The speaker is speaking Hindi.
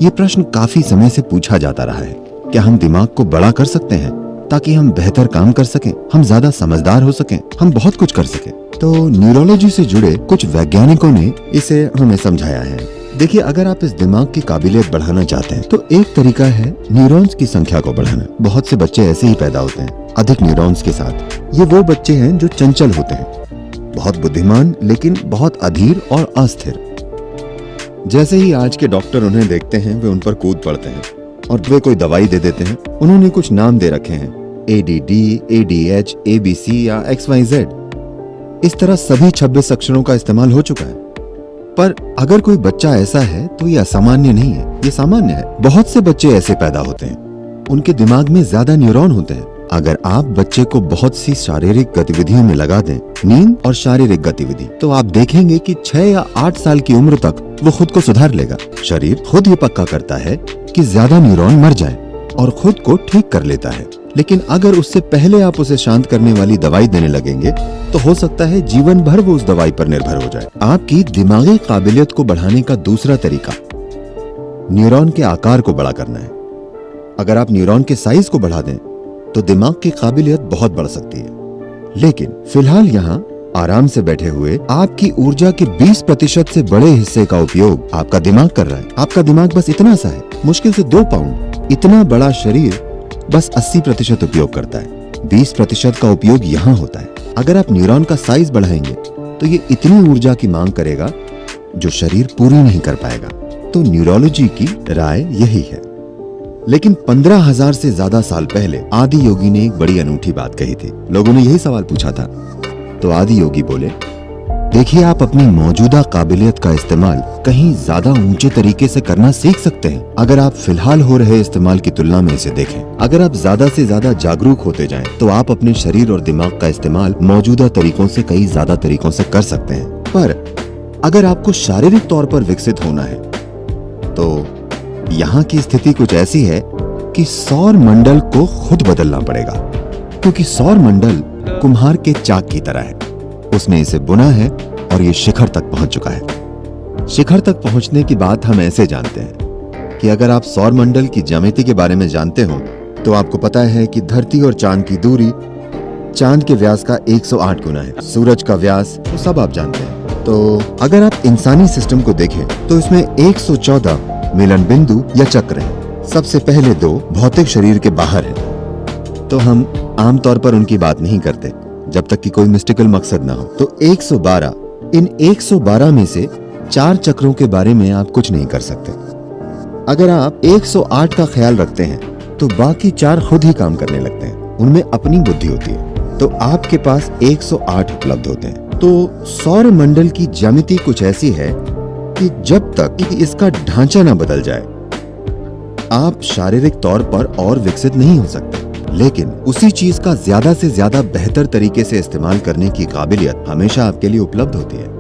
ये प्रश्न काफी समय से पूछा जाता रहा है। क्या हम दिमाग को बड़ा कर सकते हैं ताकि हम बेहतर काम कर सकें, हम ज्यादा समझदार हो सकें, हम बहुत कुछ कर सकें? तो न्यूरोलॉजी से जुड़े कुछ वैज्ञानिकों ने इसे हमें समझाया है। देखिए, अगर आप इस दिमाग की काबिलियत बढ़ाना चाहते हैं तो एक तरीका है न्यूरॉन्स की संख्या को बढ़ाना। बहुत से बच्चे ऐसे ही पैदा होते हैं अधिक न्यूरॉन्स के साथ। ये वो बच्चे हैं जो चंचल होते हैं, बहुत बुद्धिमान लेकिन बहुत अधीर और अस्थिर। जैसे ही आज के डॉक्टर उन्हें देखते हैं वे उन पर कूद पड़ते हैं और वे कोई दवाई दे देते हैं। उन्होंने कुछ नाम दे रखे हैं, ADD, ADH, ABC या XYZ। इस तरह सभी 26 अक्षरों का इस्तेमाल हो चुका है। पर अगर कोई बच्चा ऐसा है तो ये असामान्य नहीं है, ये सामान्य है। बहुत से बच्चे ऐसे पैदा होते हैं, उनके दिमाग में ज्यादा न्यूरॉन होते हैं। अगर आप बच्चे को बहुत सी शारीरिक गतिविधियों में लगा दें, नींद और शारीरिक गतिविधि, तो आप देखेंगे कि 6 या 8 साल की उम्र तक वो खुद को सुधार लेगा। शरीर खुद ही पक्का करता है कि ज्यादा न्यूरॉन मर जाए और खुद को ठीक कर लेता है। लेकिन अगर उससे पहले आप उसे शांत करने वाली दवाई देने लगेंगे तो हो सकता है जीवन भर वो उस दवाई पर निर्भर हो जाए। आपकी दिमागी काबिलियत को बढ़ाने का दूसरा तरीका न्यूरॉन के आकार को बड़ा करना है। अगर आप न्यूरॉन के साइज को बढ़ा दें तो दिमाग की काबिलियत बहुत बढ़ सकती है। लेकिन फिलहाल यहाँ आराम से बैठे हुए आपकी ऊर्जा के 20% से बड़े हिस्से का उपयोग आपका दिमाग कर रहा है। आपका दिमाग बस इतना सा है, मुश्किल से 2 पाउंड। इतना बड़ा शरीर बस 80% उपयोग करता है, 20% का उपयोग यहाँ होता है। अगर आप न्यूरॉन का साइज बढ़ाएंगे तो ये इतनी ऊर्जा की मांग करेगा जो शरीर पूरी नहीं कर पाएगा। तो न्यूरोलॉजी की राय यही है। लेकिन 15,000 से ज्यादा साल पहले आदि योगी ने एक बड़ी अनूठी बात कही थी। लोगों ने यही सवाल पूछा था। तो आदि योगी बोले, देखिए, आप अपनी मौजूदा काबिलियत का इस्तेमाल कहीं ज्यादा ऊंचे तरीके से करना सीख सकते हैं अगर आप फिलहाल हो रहे इस्तेमाल की तुलना में इसे देखें। अगर आप ज्यादा से ज्यादा जागरूक होते जाएं, तो आप अपने शरीर और दिमाग का इस्तेमाल मौजूदा तरीकों से कई ज्यादा तरीकों से कर सकते हैं। पर अगर आपको शारीरिक तौर पर विकसित होना है तो यहाँ की स्थिति कुछ ऐसी है कि सौर मंडल को खुद बदलना पड़ेगा, क्योंकि सौर मंडल कुम्हार के चाक की तरह है। उसने इसे बुना है और ये शिखर तक पहुंच चुका है। शिखर तक पहुंचने की बात हम ऐसे जानते हैं कि अगर आप सौर मंडल की ज्यामिति के बारे में जानते हो तो आपको पता है कि धरती और चांद की दूरी चांद के व्यास का 108 गुना है। सूरज का व्यास वो सब आप जानते हैं। तो अगर आप इंसानी सिस्टम को देखें तो इसमें 114 मिलन बिंदु या चक्र हैं। सबसे पहले 2 भौतिक शरीर के बाहर है, तो हम आमतौर पर उनकी बात नहीं करते जब तक कि कोई मिस्टिकल मकसद ना हो। तो 112, इन 112 में से 4 चक्रों के बारे में आप कुछ नहीं कर सकते। अगर आप 108 का ख्याल रखते हैं तो बाकी 4 खुद ही काम करने लगते हैं, उनमें अपनी बुद्धि होती है। तो आपके पास 108 उपलब्ध होते हैं। तो सौर मंडल की ज्यामिति कुछ ऐसी है कि जब तक इसका ढांचा ना बदल जाए आप शारीरिक तौर पर और विकसित नहीं हो सकते। लेकिन उसी चीज का ज्यादा से ज्यादा बेहतर तरीके से इस्तेमाल करने की काबिलियत हमेशा आपके लिए उपलब्ध होती है।